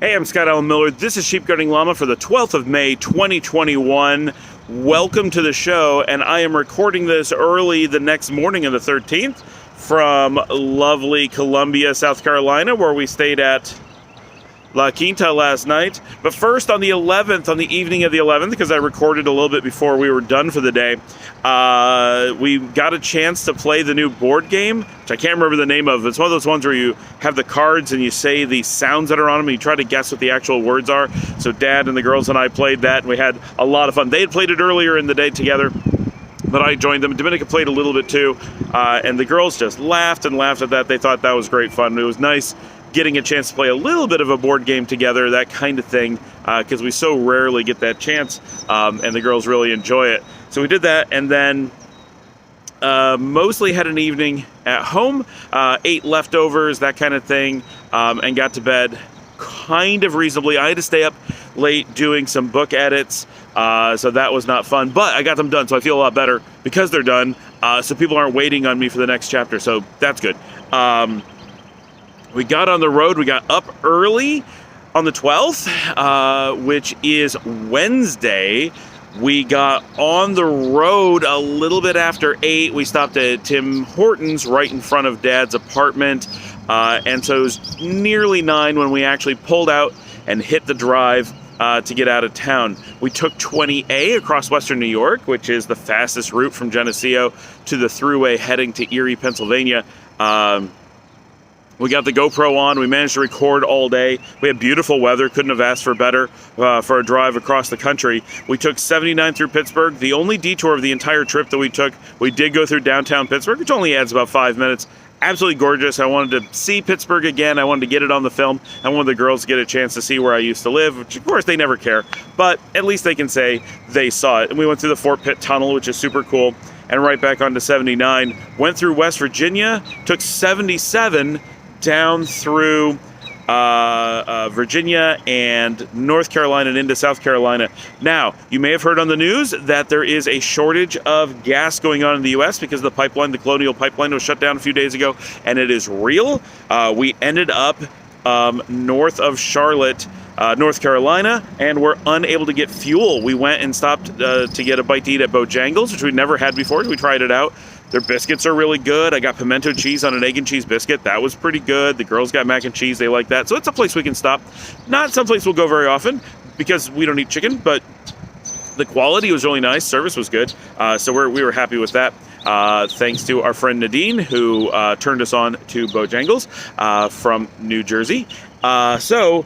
Hey, I'm Scott Allen Miller. This is Sheep Guarding Llama for the 12th of May, 2021. Welcome to the show, and I am recording this early the next morning of the 13th from lovely Columbia, South Carolina, where we stayed at La Quinta last night. But first, on the 11th, on the evening of the 11th, because I recorded a little bit before we were done for the day, we got a chance to play the new board game, which I can't remember the name of. It's one of those ones where you have the cards and you say the sounds that are on them, and you try to guess what the actual words are. So Dad and the girls and I played that, and we had a lot of fun. They had played it earlier in the day together, but I joined them. Dominica played a little bit too, and the girls just laughed and laughed at that. They thought that was great fun. It was nice getting a chance to play a little bit of a board game together, that kind of thing, because we so rarely get that chance, and the girls really enjoy it. So we did that, and then mostly had an evening at home, ate leftovers, that kind of thing, and got to bed kind of reasonably. I had to stay up late doing some book edits, so that was not fun, but I got them done, so I feel a lot better because they're done, so people aren't waiting on me for the next chapter, so that's good. We got on the road. We got up early on the 12th, which is Wednesday. We got on the road a little bit after 8. We stopped at Tim Hortons right in front of Dad's apartment. And so it was nearly 9 when we actually pulled out and hit the drive to get out of town. We took 20A across western New York, which is the fastest route from Geneseo to the thruway heading to Erie, Pennsylvania. We got the GoPro on. We managed to record all day. We had beautiful weather. Couldn't have asked for better for a drive across the country. We took 79 through Pittsburgh. The only detour of the entire trip that we took, we did go through downtown Pittsburgh, which only adds about 5 minutes. Absolutely gorgeous. I wanted to see Pittsburgh again. I wanted to get it on the film. I wanted the girls to get a chance to see where I used to live, which of course they never care, but at least they can say they saw it. And we went through the Fort Pitt Tunnel, which is super cool, and right back onto 79. Went through West Virginia, took 77 down through Virginia and North Carolina and into South Carolina. Now, you may have heard on the news that there is a shortage of gas going on in the U.S. because the pipeline, the Colonial Pipeline, was shut down a few days ago, and it is real. We ended up north of Charlotte, North Carolina, and we're unable to get fuel. We went and stopped to get a bite to eat at Bojangles, which we'd never had before. We tried it out. Their biscuits are really good. I got pimento cheese on an egg and cheese biscuit. That was pretty good. The girls got mac and cheese. They like that. So it's a place we can stop. Not someplace we'll go very often because we don't eat chicken, but the quality was really nice. Service was good. So we were happy with that. Thanks to our friend Nadine, who turned us on to Bojangles from New Jersey. So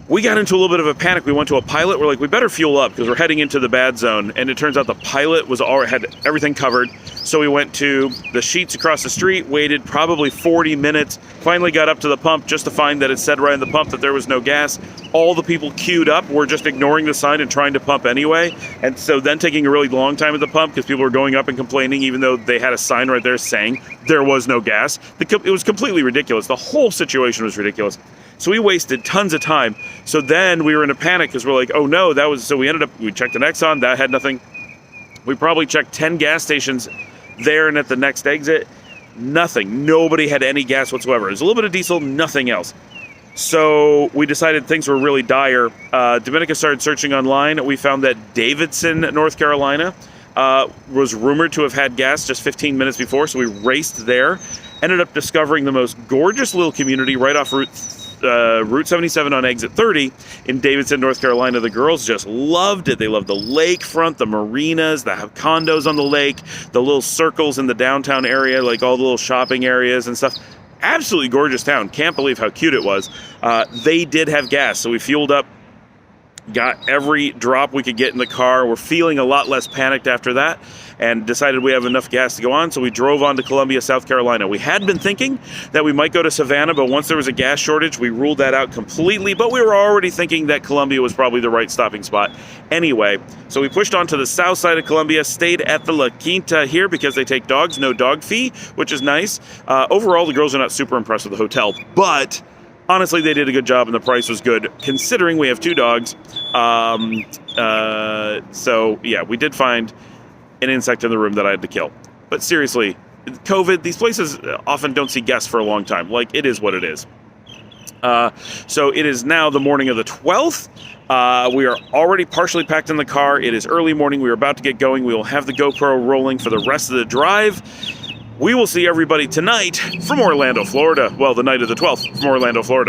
we got into a little bit of a panic. We went to a pilot. We're like, we better fuel up because we're heading into the bad zone. And it turns out the pilot had everything covered. So we went to the Sheets across the street, waited probably 40 minutes, finally got up to the pump just to find that it said right on the pump that there was no gas. All the people queued up were just ignoring the sign and trying to pump anyway. And so then taking a really long time at the pump because people were going up and complaining even though they had a sign right there saying there was no gas. It was completely ridiculous. The whole situation was ridiculous. So we wasted tons of time. So then we were in a panic because we're like, oh no, so we checked an Exxon, that had nothing. We probably checked 10 gas stations there and at the next exit. Nothing. Nobody had any gas whatsoever. There's a little bit of diesel, nothing else. So we decided things were really dire. Dominica started searching online. We found that Davidson, North Carolina, was rumored to have had gas just 15 minutes before. So we raced there. Ended up discovering the most gorgeous little community right off Route 77 on exit 30 in Davidson, North Carolina. The girls just loved it. They loved the lakefront, the marinas, the condos on the lake, the little circles in the downtown area, like all the little shopping areas and stuff. Absolutely gorgeous town. Can't believe how cute it was. They did have gas, so we fueled up, got every drop we could get in the car. We're feeling a lot less panicked after that and decided we have enough gas to go on, so we drove on to Columbia, South Carolina. We had been thinking that we might go to Savannah, but once there was a gas shortage, we ruled that out completely, but we were already thinking that Columbia was probably the right stopping spot anyway. So we pushed on to the south side of Columbia, stayed at the La Quinta here because they take dogs, no dog fee, which is nice. Overall, the girls are not super impressed with the hotel, but honestly, they did a good job and the price was good considering we have 2 dogs. So yeah, we did find an insect in the room that I had to kill. But seriously, COVID, these places often don't see guests for a long time. Like, it is what it is. So it is now the morning of the 12th. We are already partially packed in the car. It is early morning. We are about to get going. We will have the GoPro rolling for the rest of the drive. We will see everybody tonight from Orlando, Florida. Well, the night of the 12th from Orlando, Florida.